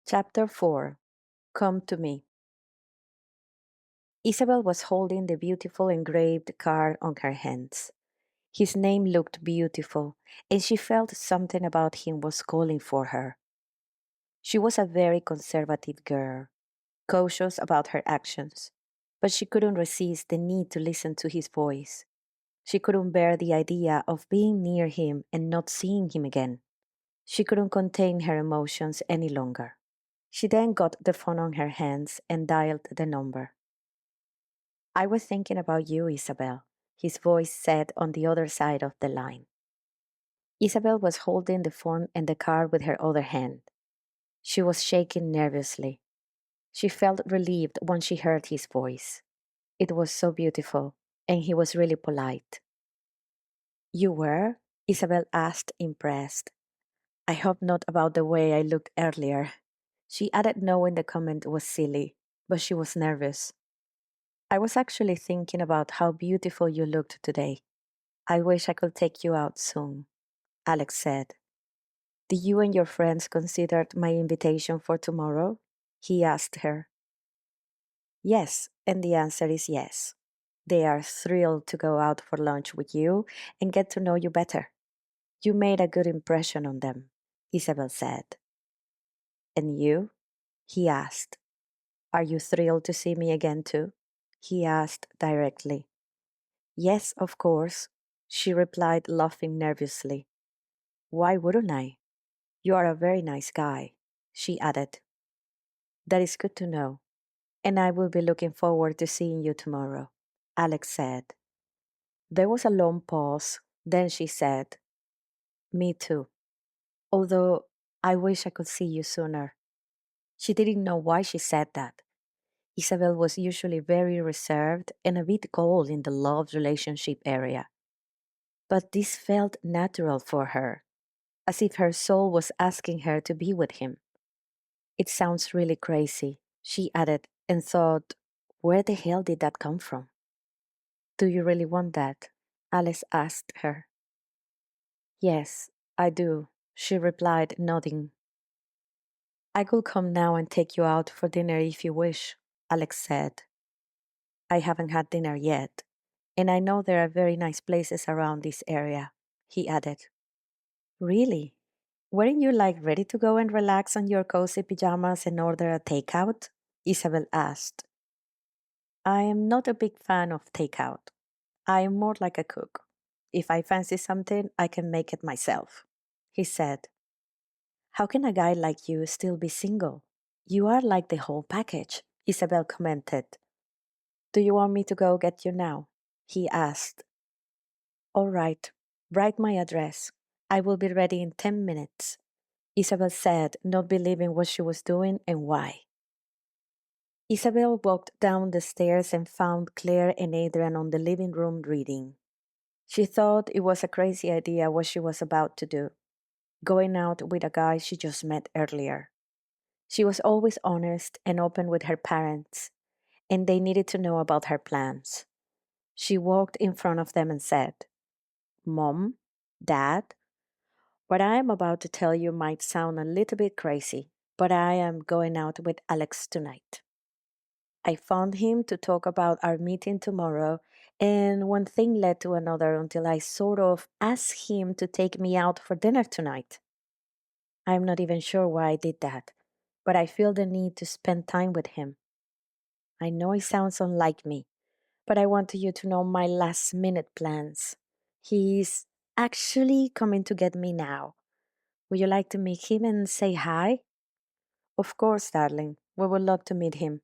Chapter 4. Come to Me. Isabel was holding the beautiful engraved card on her hands. His name looked beautiful, and she felt something about him was calling for her. She was a very conservative girl, cautious about her actions, but she couldn't resist the need to listen to his voice. She couldn't bear the idea of being near him and not seeing him again. She couldn't contain her emotions any longer. She then got the phone on her hands and dialed the number. I was thinking about you, Isabel, his voice said on the other side of the line. Isabel was holding the phone and the card with her other hand. She was shaking nervously. She felt relieved when she heard his voice. It was so beautiful, and he was really polite. You were? Isabel asked, impressed. I hope not about the way I looked earlier. She added, knowing the comment was silly, but she was nervous. I was actually thinking about how beautiful you looked today. I wish I could take you out soon, Alex said. Do you and your friends consider my invitation for tomorrow? He asked her. Yes, and the answer is yes. They are thrilled to go out for lunch with you and get to know you better. You made a good impression on them, Isabel said. And you? He asked. Are you thrilled to see me again too? He asked directly. Yes, of course, she replied, laughing nervously. Why wouldn't I? You are a very nice guy, she added. That is good to know, and I will be looking forward to seeing you tomorrow, Alex said. There was a long pause, then she said, Me too, although I wish I could see you sooner. She didn't know why she said that. Isabel was usually very reserved and a bit cold in the love relationship area. But this felt natural for her, as if her soul was asking her to be with him. It sounds really crazy, she added, and thought, where the hell did that come from? Do you really want that? Alice asked her. Yes, I do, she replied, nodding. I could come now and take you out for dinner if you wish, Alex said. I haven't had dinner yet, and I know there are very nice places around this area, he added. Really? Weren't you like ready to go and relax on your cozy pajamas and order a takeout? Isabel asked. I am not a big fan of takeout. I am more like a cook. If I fancy something, I can make it myself, he said. How can a guy like you still be single? You are like the whole package, Isabel commented. Do you want me to go get you now? He asked. All right, write my address. I will be ready in 10 minutes, Isabel said, not believing what she was doing and why. Isabel walked down the stairs and found Claire and Adrian on the living room reading. She thought it was a crazy idea what she was about to do, going out with a guy she just met earlier. She was always honest and open with her parents, and they needed to know about her plans. She walked in front of them and said, Mom, Dad, what I am about to tell you might sound a little bit crazy, but I am going out with Alex tonight. I found him to talk about our meeting tomorrow, and one thing led to another until I sort of asked him to take me out for dinner tonight. I'm not even sure why I did that, but I feel the need to spend time with him. I know it sounds unlike me, but I want you to know my last minute plans. He's actually coming to get me now. Would you like to meet him and say hi? Of course, darling. We would love to meet him,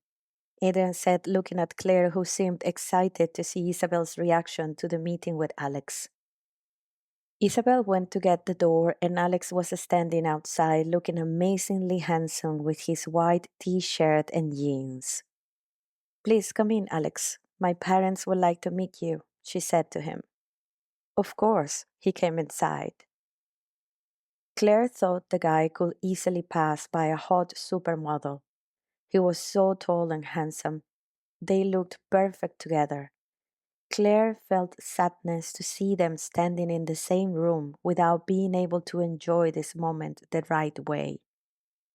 Adrian said, looking at Claire, who seemed excited to see Isabel's reaction to the meeting with Alex. Isabel went to get the door, and Alex was standing outside looking amazingly handsome with his white t-shirt and jeans. Please come in, Alex. My parents would like to meet you, she said to him. Of course, he came inside. Claire thought the guy could easily pass by a hot supermodel. He was so tall and handsome. They looked perfect together. Claire felt sadness to see them standing in the same room without being able to enjoy this moment the right way.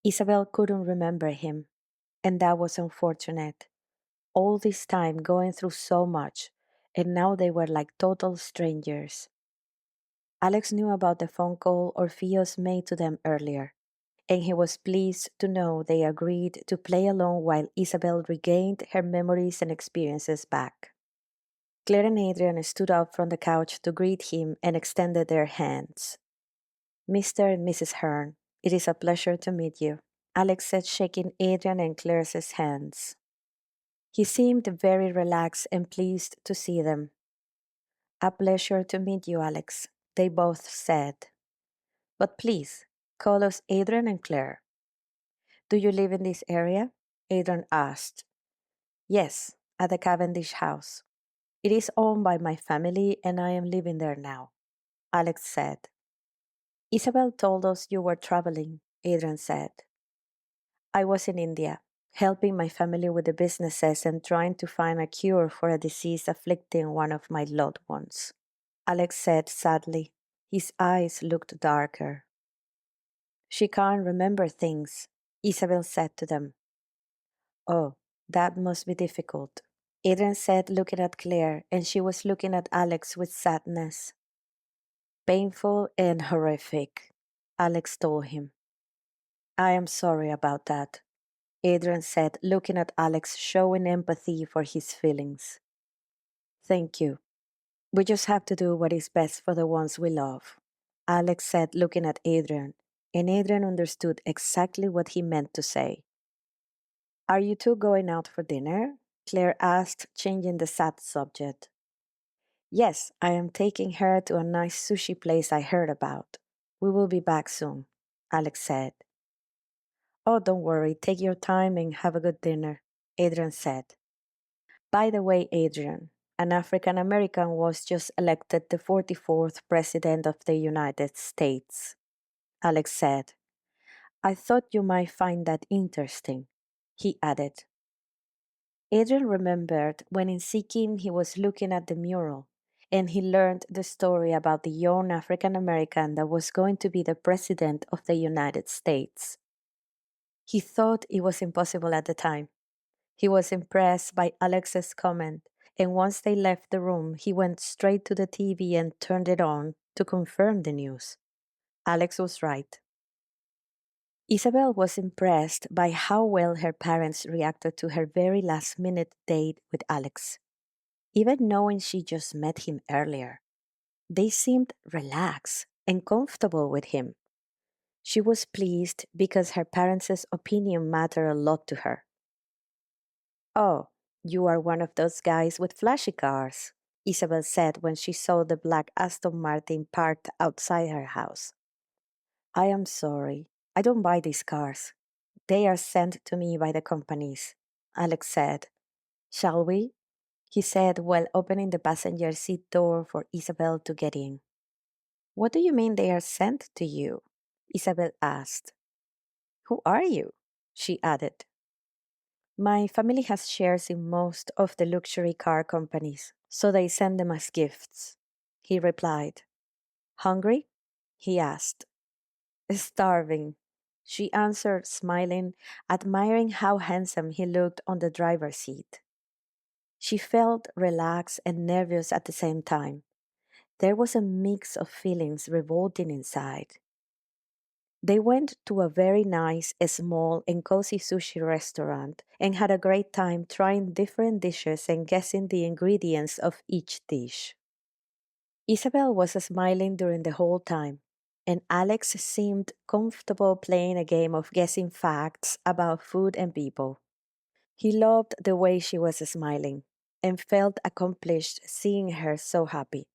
Isabel couldn't remember him, and that was unfortunate. All this time going through so much, and now they were like total strangers. Alex knew about the phone call Orpheus made to them earlier, and he was pleased to know they agreed to play along while Isabel regained her memories and experiences back. Claire and Adrian stood up from the couch to greet him and extended their hands. Mr. and Mrs. Hearn, it is a pleasure to meet you, Alex said, shaking Adrian and Claire's hands. He seemed very relaxed and pleased to see them. A pleasure to meet you, Alex, they both said. But please, call us Adrian and Claire. Do you live in this area? Adrian asked. Yes, at the Cavendish house. It is owned by my family and I am living there now, Alex said. Isabel told us you were traveling, Adrian said. I was in India, helping my family with the businesses and trying to find a cure for a disease afflicting one of my loved ones, Alex said sadly. His eyes looked darker. She can't remember things, Isabel said to them. Oh, that must be difficult, Adrian said, looking at Claire, and she was looking at Alex with sadness. Painful and horrific, Alex told him. I am sorry about that, Adrian said, looking at Alex, showing empathy for his feelings. Thank you. We just have to do what is best for the ones we love, Alex said, looking at Adrian, and Adrian understood exactly what he meant to say. Are you two going out for dinner? Claire asked, changing the sad subject. Yes, I am taking her to a nice sushi place I heard about. We will be back soon, Alex said. Oh, don't worry, take your time and have a good dinner, Adrian said. By the way, Adrian, an African American was just elected the 44th President of the United States, Alex said. I thought you might find that interesting, he added. Adrian remembered when in Sikkim he was looking at the mural, and he learned the story about the young African American that was going to be the President of the United States. He thought it was impossible at the time. He was impressed by Alex's comment, and once they left the room, he went straight to the TV and turned it on to confirm the news. Alex was right. Isabel was impressed by how well her parents reacted to her very last-minute date with Alex. Even knowing she just met him earlier, they seemed relaxed and comfortable with him. She was pleased because her parents' opinion mattered a lot to her. Oh, you are one of those guys with flashy cars, Isabel said when she saw the black Aston Martin parked outside her house. I am sorry. I don't buy these cars. They are sent to me by the companies, Alex said. Shall we? He said while opening the passenger seat door for Isabel to get in. What do you mean they are sent to you? Isabel asked. Who are you? She added. My family has shares in most of the luxury car companies, so they send them as gifts, he replied. Hungry? He asked. Starving, she answered, smiling, admiring how handsome he looked on the driver's seat. She felt relaxed and nervous at the same time. There was a mix of feelings revolting inside. They went to a very nice, small, and cozy sushi restaurant and had a great time trying different dishes and guessing the ingredients of each dish. Isabel was smiling during the whole time, and Alex seemed comfortable playing a game of guessing facts about food and people. He loved the way she was smiling and felt accomplished seeing her so happy.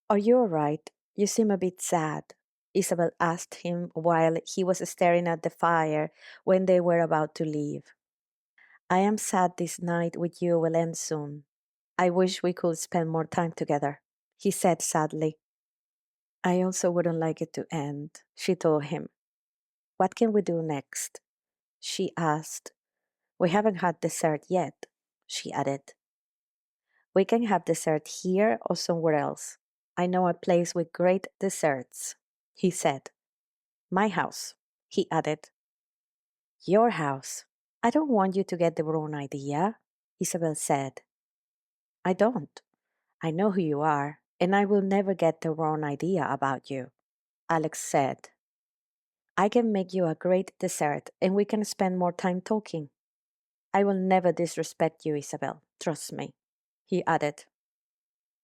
Are you all right? You seem a bit sad, Isabel asked him while he was staring at the fire when they were about to leave. I am sad this night with you will end soon. I wish we could spend more time together, he said sadly. I also wouldn't like it to end, she told him. What can we do next? She asked. We haven't had dessert yet, she added. We can have dessert here or somewhere else. I know a place with great desserts, he said. My house, he added. Your house. I don't want you to get the wrong idea, Isabel said. I don't. I know who you are, and I will never get the wrong idea about you, Alex said. I can make you a great dessert, and we can spend more time talking. I will never disrespect you, Isabel. Trust me, he added.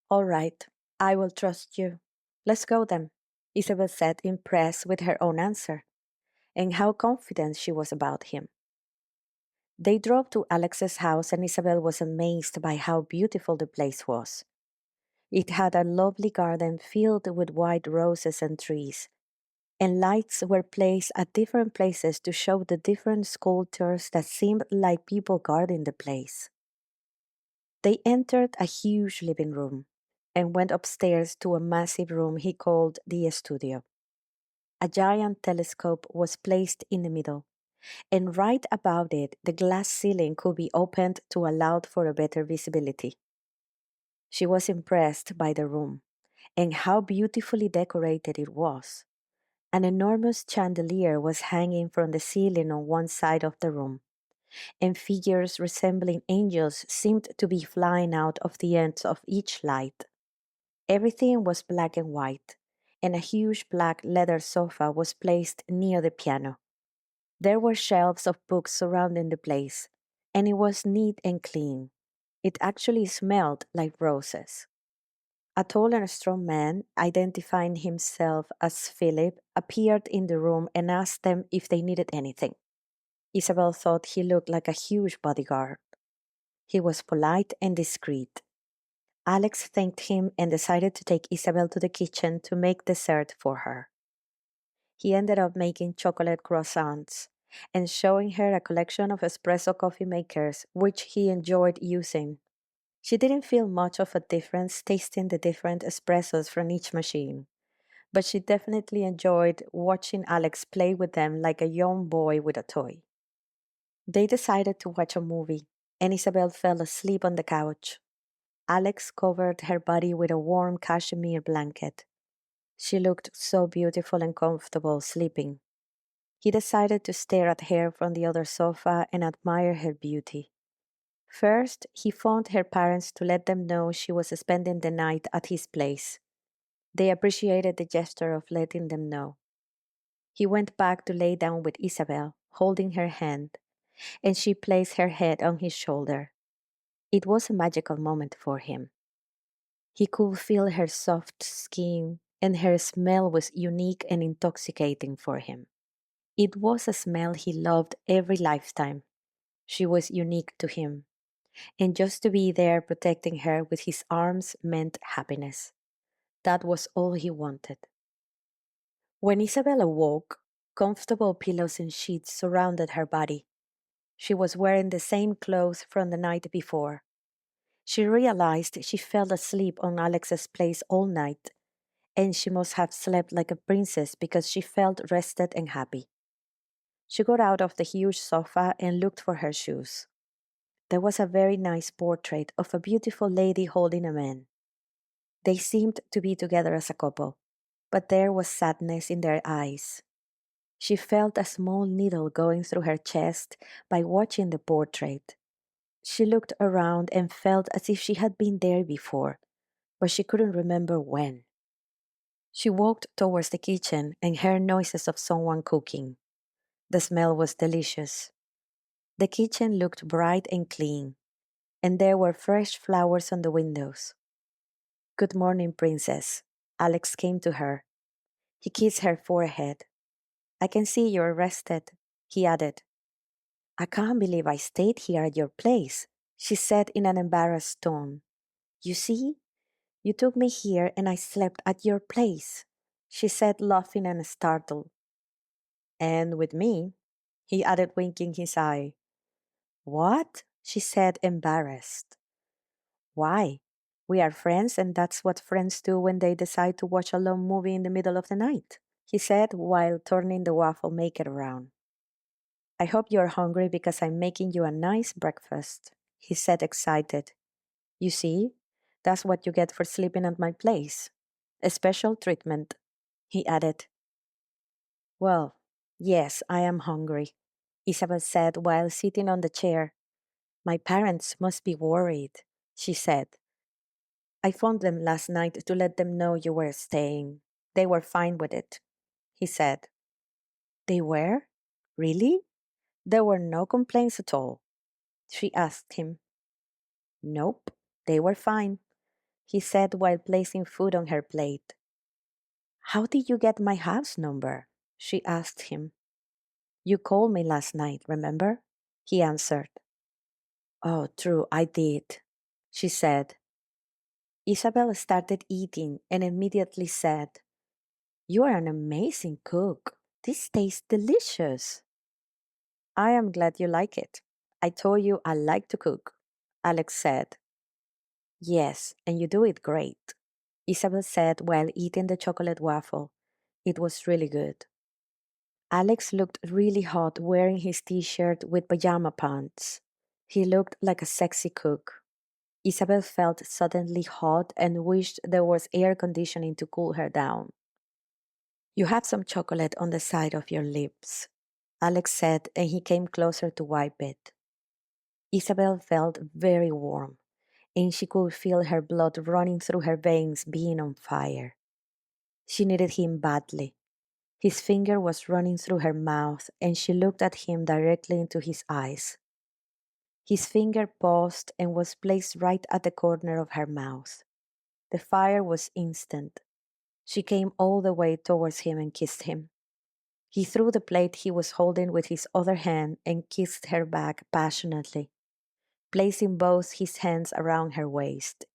All right, I will trust you. Let's go then, Isabel said, impressed with her own answer, and how confident she was about him. They drove to Alex's house, and Isabel was amazed by how beautiful the place was. It had a lovely garden filled with white roses and trees, and lights were placed at different places to show the different sculptures that seemed like people guarding the place. They entered a huge living room and went upstairs to a massive room he called the studio. A giant telescope was placed in the middle, and right above it, the glass ceiling could be opened to allow for a better visibility. She was impressed by the room and how beautifully decorated it was. An enormous chandelier was hanging from the ceiling on one side of the room, and figures resembling angels seemed to be flying out of the ends of each light. Everything was black and white, and a huge black leather sofa was placed near the piano. There were shelves of books surrounding the place, and it was neat and clean. It actually smelled like roses. A tall and strong man, identifying himself as Philip, appeared in the room and asked them if they needed anything. Isabel thought he looked like a huge bodyguard. He was polite and discreet. Alex thanked him and decided to take Isabel to the kitchen to make dessert for her. He ended up making chocolate croissants and showing her a collection of espresso coffee makers, which he enjoyed using. She didn't feel much of a difference tasting the different espressos from each machine, but she definitely enjoyed watching Alex play with them like a young boy with a toy. They decided to watch a movie, and Isabel fell asleep on the couch. Alex covered her body with a warm cashmere blanket. She looked so beautiful and comfortable sleeping. He decided to stare at her from the other sofa and admire her beauty. First, he phoned her parents to let them know she was spending the night at his place. They appreciated the gesture of letting them know. He went back to lay down with Isabel, holding her hand, and she placed her head on his shoulder. It was a magical moment for him. He could feel her soft skin, and her smell was unique and intoxicating for him. It was a smell he loved every lifetime. She was unique to him, and just to be there protecting her with his arms meant happiness. That was all he wanted. When Isabel awoke, comfortable pillows and sheets surrounded her body. She was wearing the same clothes from the night before. She realized she fell asleep on Alex's place all night, and she must have slept like a princess because she felt rested and happy. She got out of the huge sofa and looked for her shoes. There was a very nice portrait of a beautiful lady holding a man. They seemed to be together as a couple, but there was sadness in their eyes. She felt a small needle going through her chest by watching the portrait. She looked around and felt as if she had been there before, but she couldn't remember when. She walked towards the kitchen and heard noises of someone cooking. The smell was delicious. The kitchen looked bright and clean, and there were fresh flowers on the windows. Good morning, Princess. Alex came to her. He kissed her forehead. I can see you're rested, he added. I can't believe I stayed here at your place, she said in an embarrassed tone. You see, you took me here and I slept at your place, she said, laughing and startled. And with me, he added, winking his eye. What? She said, embarrassed. Why? We are friends, and that's what friends do when they decide to watch a long movie in the middle of the night, he said while turning the waffle maker around. I hope you're hungry because I'm making you a nice breakfast, he said, excited. You see, that's what you get for sleeping at my place. A special treatment, he added. Well, Yes, I am hungry, Isabel said while sitting on the chair. My parents must be worried, she said. I phoned them last night to let them know you were staying. They were fine with it, he said. They were? Really? There were no complaints at all, she asked him. Nope, they were fine, he said while placing food on her plate. How did you get my house number? She asked him. You called me last night, remember? He answered. Oh, true, I did, she said. Isabel started eating and immediately said, You are an amazing cook. This tastes delicious. I am glad you like it. I told you I like to cook, Alex said. Yes, and you do it great, Isabel said while eating the chocolate waffle. It was really good. Alex looked really hot wearing his t-shirt with pajama pants. He looked like a sexy cook. Isabel felt suddenly hot and wished there was air conditioning to cool her down. You have some chocolate on the side of your lips, Alex said, and he came closer to wipe it. Isabel felt very warm, and she could feel her blood running through her veins being on fire. She needed him badly. His finger was running through her mouth, and she looked at him directly into his eyes. His finger paused and was placed right at the corner of her mouth. The fire was instant. She came all the way towards him and kissed him. He threw the plate he was holding with his other hand and kissed her back passionately, placing both his hands around her waist.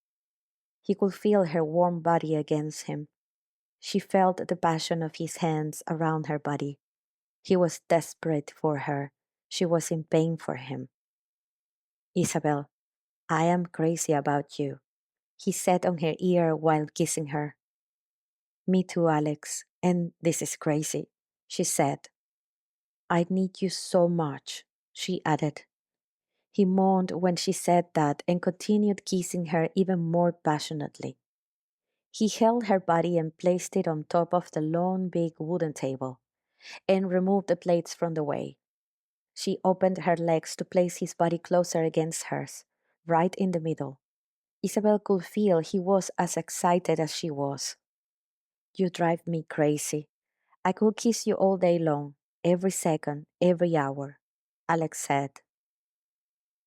He could feel her warm body against him. She felt the passion of his hands around her body. He was desperate for her. She was in pain for him. Isabel, I am crazy about you, he said on her ear while kissing her. Me too, Alex, and this is crazy, she said. I need you so much, she added. He moaned when she said that and continued kissing her even more passionately. He held her body and placed it on top of the long, big wooden table and removed the plates from the way. She opened her legs to place his body closer against hers, right in the middle. Isabel could feel he was as excited as she was. You drive me crazy. I could kiss you all day long, every second, every hour, Alex said.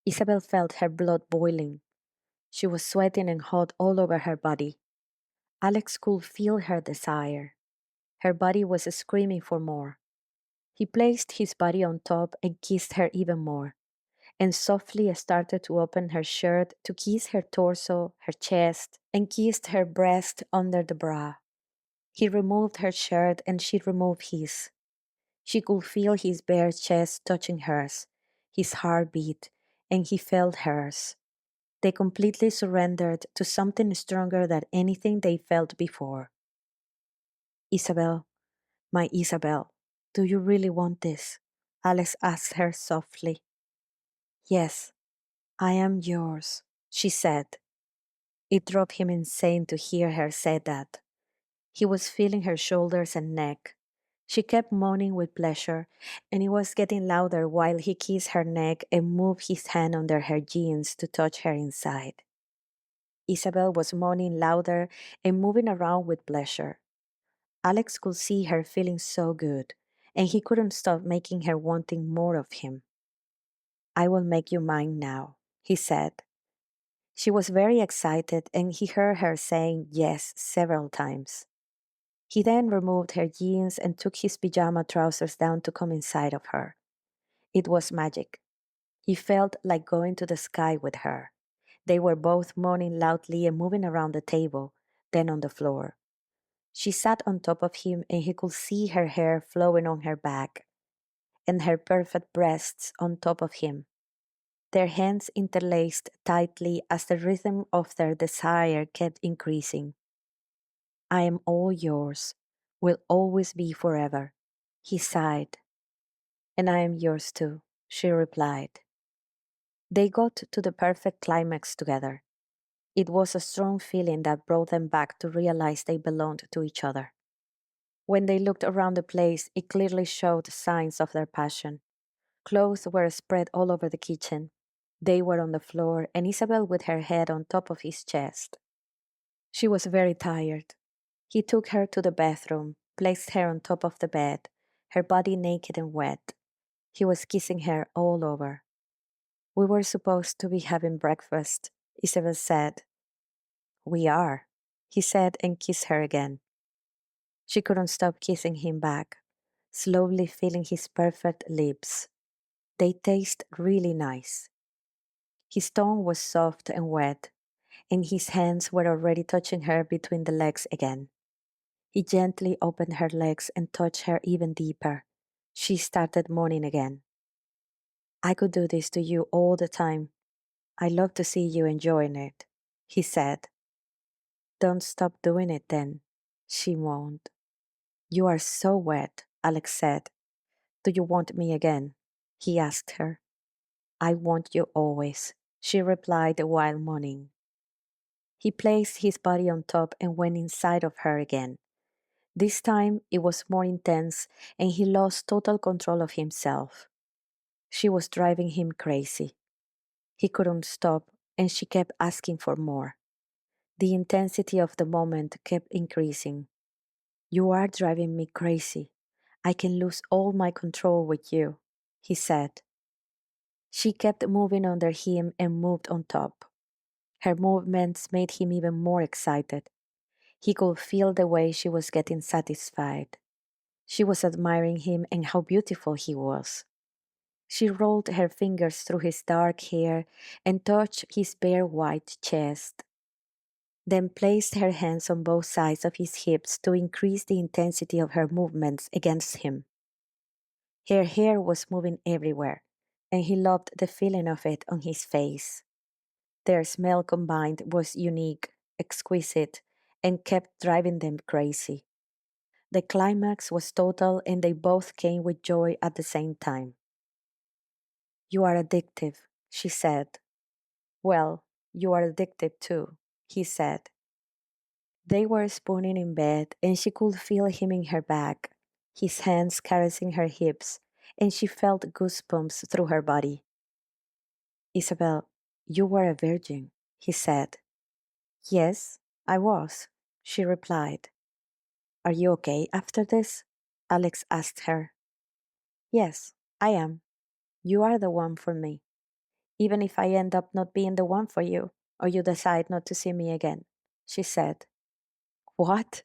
Isabel felt her blood boiling. She was sweating and hot all over her body. Alex could feel her desire. Her body was screaming for more. He placed his body on top and kissed her even more, and softly started to open her shirt to kiss her torso, her chest, and kissed her breast under the bra. He removed her shirt and she removed his. She could feel his bare chest touching hers, his heartbeat, and he felt hers. They completely surrendered to something stronger than anything they felt before. Isabel, my Isabel, do you really want this? Alex asked her softly. Yes, I am yours, she said. It drove him insane to hear her say that. He was feeling her shoulders and neck. She kept moaning with pleasure, and it was getting louder while he kissed her neck and moved his hand under her jeans to touch her inside. Isabel was moaning louder and moving around with pleasure. Alex could see her feeling so good, and he couldn't stop making her wanting more of him. I will make you mine now, he said. She was very excited, and he heard her saying yes several times. He then removed her jeans and took his pajama trousers down to come inside of her. It was magic. He felt like going to the sky with her. They were both moaning loudly and moving around the table, then on the floor. She sat on top of him and he could see her hair flowing on her back and her perfect breasts on top of him. Their hands interlaced tightly as the rhythm of their desire kept increasing. I am all yours, will always be forever, he sighed. And I am yours too, she replied. They got to the perfect climax together. It was a strong feeling that brought them back to realize they belonged to each other. When they looked around the place, it clearly showed signs of their passion. Clothes were spread all over the kitchen. They were on the floor, and Isabel with her head on top of his chest. She was very tired. He took her to the bathroom, placed her on top of the bed, her body naked and wet. He was kissing her all over. We were supposed to be having breakfast, Isabel said. We are, he said and kissed her again. She couldn't stop kissing him back, slowly feeling his perfect lips. They taste really nice. His tongue was soft and wet, and his hands were already touching her between the legs again. He gently opened her legs and touched her even deeper. She started moaning again. I could do this to you all the time. I love to see you enjoying it, he said. Don't stop doing it then, she moaned. You are so wet, Alex said. Do you want me again? He asked her. I want you always, she replied while moaning. He placed his body on top and went inside of her again. This time it was more intense and he lost total control of himself. She was driving him crazy. He couldn't stop and she kept asking for more. The intensity of the moment kept increasing. You are driving me crazy. I can lose all my control with you, he said. She kept moving under him and moved on top. Her movements made him even more excited. He could feel the way she was getting satisfied. She was admiring him and how beautiful he was. She rolled her fingers through his dark hair and touched his bare white chest, then placed her hands on both sides of his hips to increase the intensity of her movements against him. Her hair was moving everywhere, and he loved the feeling of it on his face. Their smell combined was unique, exquisite, and kept driving them crazy. The climax was total, and they both came with joy at the same time. You are addictive, she said. Well, you are addicted too, he said. They were spooning in bed, and she could feel him in her back, his hands caressing her hips, and she felt goosebumps through her body. Isabel, you were a virgin, he said. Yes, I was, she replied. Are you okay after this? Alex asked her. Yes, I am. You are the one for me. Even if I end up not being the one for you, or you decide not to see me again, she said. What?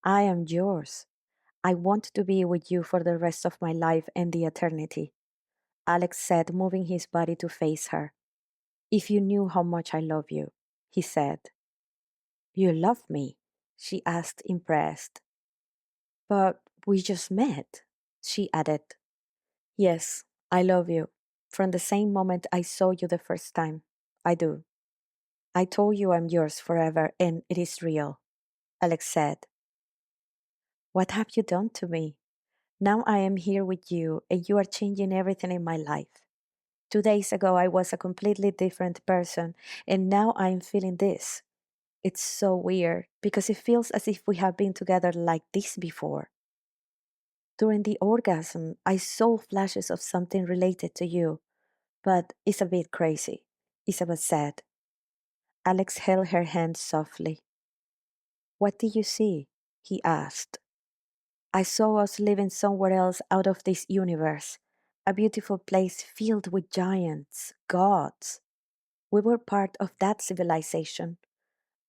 I am yours. I want to be with you for the rest of my life and the eternity, Alex said, moving his body to face her. If you knew how much I love you, he said. You love me? She asked, impressed. But we just met, she added. Yes, I love you. From the same moment I saw you the first time. I do. I told you I'm yours forever, and it is real, Alex said. What have you done to me? Now I am here with you, and you are changing everything in my life. 2 days ago, I was a completely different person, and now I am feeling this. It's so weird because it feels as if we have been together like this before. During the orgasm, I saw flashes of something related to you, but it's a bit crazy, Isabel said. Alex held her hand softly. What did you see? He asked. I saw us living somewhere else out of this universe, a beautiful place filled with giants, gods. We were part of that civilization.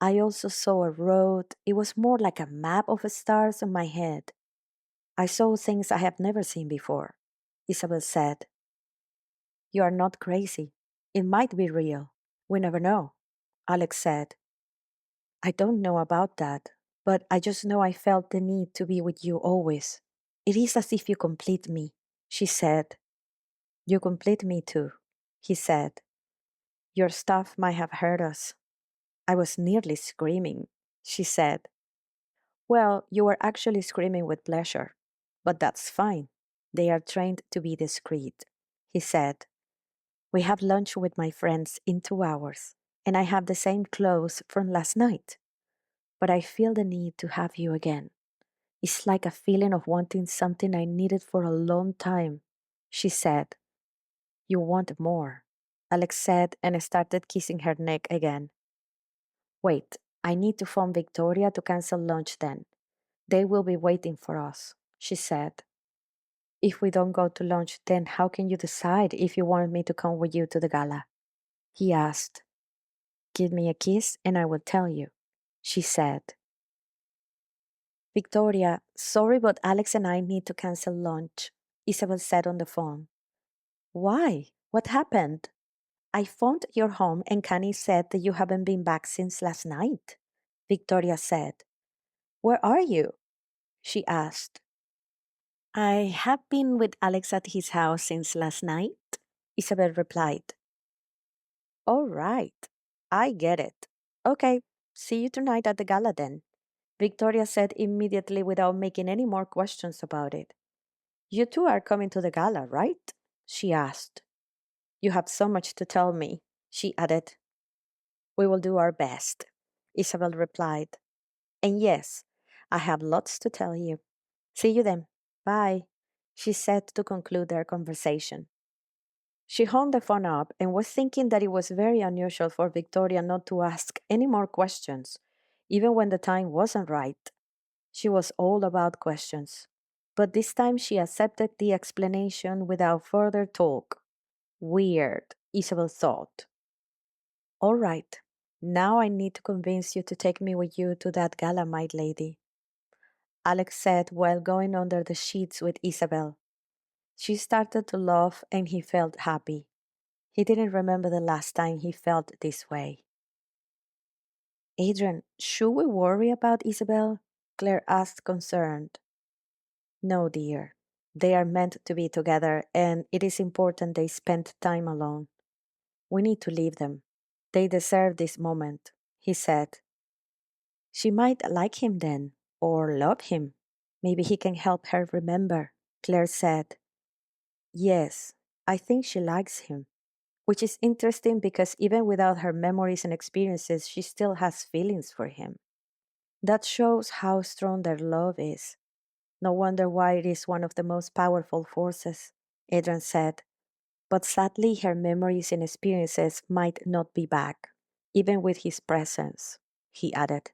I also saw a road. It was more like a map of stars on my head. I saw things I have never seen before, Isabel said. You are not crazy. It might be real. We never know, Alex said. I don't know about that, but I just know I felt the need to be with you always. It is as if you complete me, she said. You complete me too, he said. Your stuff might have hurt us. I was nearly screaming, she said. Well, you were actually screaming with pleasure, but that's fine. They are trained to be discreet, he said. We have lunch with my friends in 2 hours, and I have the same clothes from last night. But I feel the need to have you again. It's like a feeling of wanting something I needed for a long time, she said. You want more, Alex said and started kissing her neck again. Wait, I need to phone Victoria to cancel lunch then. They will be waiting for us, she said. If we don't go to lunch, then how can you decide if you want me to come with you to the gala? He asked. Give me a kiss and I will tell you, she said. Victoria, sorry, but Alex and I need to cancel lunch, Isabel said on the phone. Why? What happened? I phoned your home and Connie said that you haven't been back since last night, Victoria said. Where are you? She asked. I have been with Alex at his house since last night, Isabel replied. All right, I get it. Okay, see you tonight at the gala then, Victoria said immediately without making any more questions about it. You two are coming to the gala, right? She asked. You have so much to tell me, she added. We will do our best, Isabel replied. And yes, I have lots to tell you. See you then. Bye, she said to conclude their conversation. She hung the phone up and was thinking that it was very unusual for Victoria not to ask any more questions, even when the time wasn't right. She was all about questions. But this time she accepted the explanation without further talk. Weird, Isabel thought. All right, now I need to convince you to take me with you to that gala, my lady, Alex said while going under the sheets with Isabel. She started to laugh and he felt happy. He didn't remember the last time he felt this way. Adrian, should we worry about Isabel? Claire asked, concerned. No, dear. They are meant to be together, and it is important they spend time alone. We need to leave them. They deserve this moment, he said. She might like him then, or love him. Maybe he can help her remember, Claire said. Yes, I think she likes him, which is interesting because even without her memories and experiences, she still has feelings for him. That shows how strong their love is. No wonder why it is one of the most powerful forces, Adrian said. But sadly, her memories and experiences might not be back, even with his presence, he added.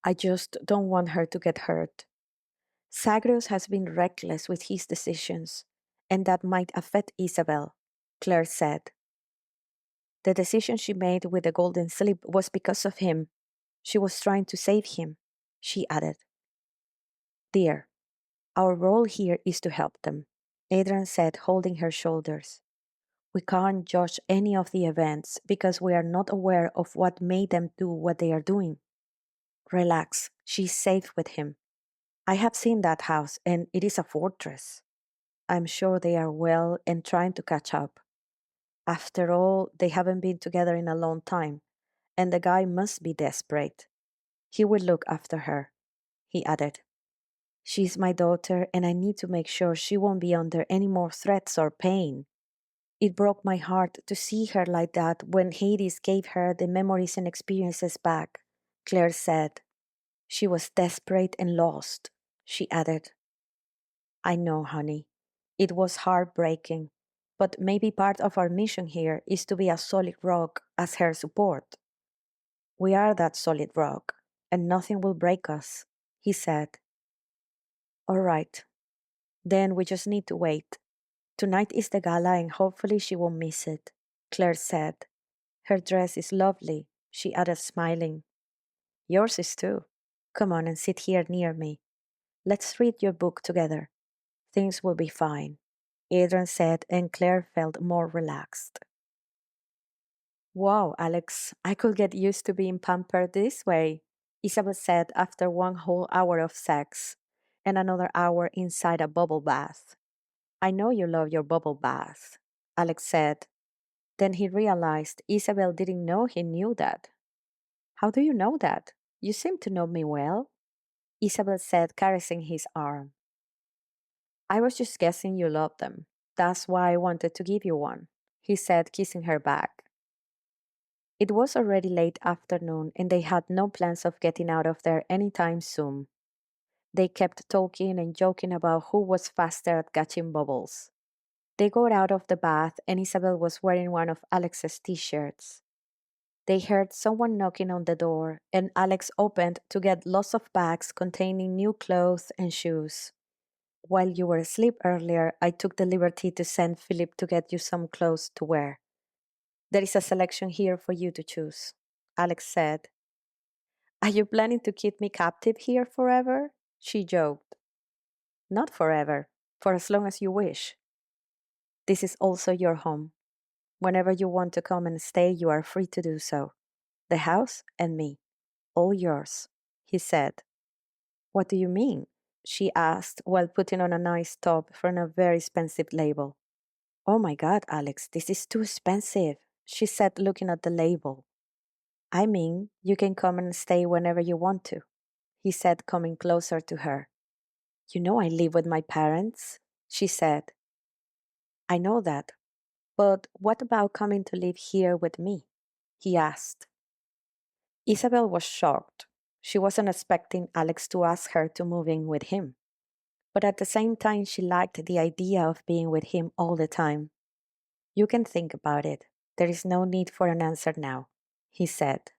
I just don't want her to get hurt. Zagreus has been reckless with his decisions, and that might affect Isabel, Claire said. The decision she made with the golden slip was because of him. She was trying to save him, she added. Dear, our role here is to help them, Adrian said, holding her shoulders. We can't judge any of the events because we are not aware of what made them do what they are doing. Relax, she's safe with him. I have seen that house and it is a fortress. I'm sure they are well and trying to catch up. After all, they haven't been together in a long time, and the guy must be desperate. He will look after her, he added. She's my daughter, and I need to make sure she won't be under any more threats or pain. It broke my heart to see her like that when Hades gave her the memories and experiences back, Claire said. She was desperate and lost, she added. I know, honey. It was heartbreaking, but maybe part of our mission here is to be a solid rock as her support. We are that solid rock, and nothing will break us, he said. All right, then we just need to wait. Tonight is the gala and hopefully she won't miss it, Claire said. Her dress is lovely, she added, smiling. Yours is too. Come on and sit here near me. Let's read your book together. Things will be fine, Adrian said, and Claire felt more relaxed. Wow, Alex, I could get used to being pampered this way, Isabel said after one whole hour of sex and another hour inside a bubble bath. I know you love your bubble bath, Alex said. Then he realized Isabel didn't know he knew that. How do you know that? You seem to know me well, Isabel said, caressing his arm. I was just guessing you loved them. That's why I wanted to give you one, he said, kissing her back. It was already late afternoon and they had no plans of getting out of there any time soon. They kept talking and joking about who was faster at catching bubbles. They got out of the bath, and Isabel was wearing one of Alex's t shirts. They heard someone knocking on the door, and Alex opened to get lots of bags containing new clothes and shoes. While you were asleep earlier, I took the liberty to send Philip to get you some clothes to wear. There is a selection here for you to choose, Alex said. Are you planning to keep me captive here forever? She joked. Not forever, for as long as you wish. This is also your home. Whenever you want to come and stay, you are free to do so. The house and me, all yours, he said. What do you mean? She asked while putting on a nice top from a very expensive label. Oh my God, Alex, this is too expensive, she said, looking at the label. I mean, you can come and stay whenever you want to, he said, coming closer to her. You know I live with my parents, she said. I know that, but what about coming to live here with me? He asked. Isabel was shocked. She wasn't expecting Alex to ask her to move in with him. But at the same time, she liked the idea of being with him all the time. You can think about it. There is no need for an answer now, he said.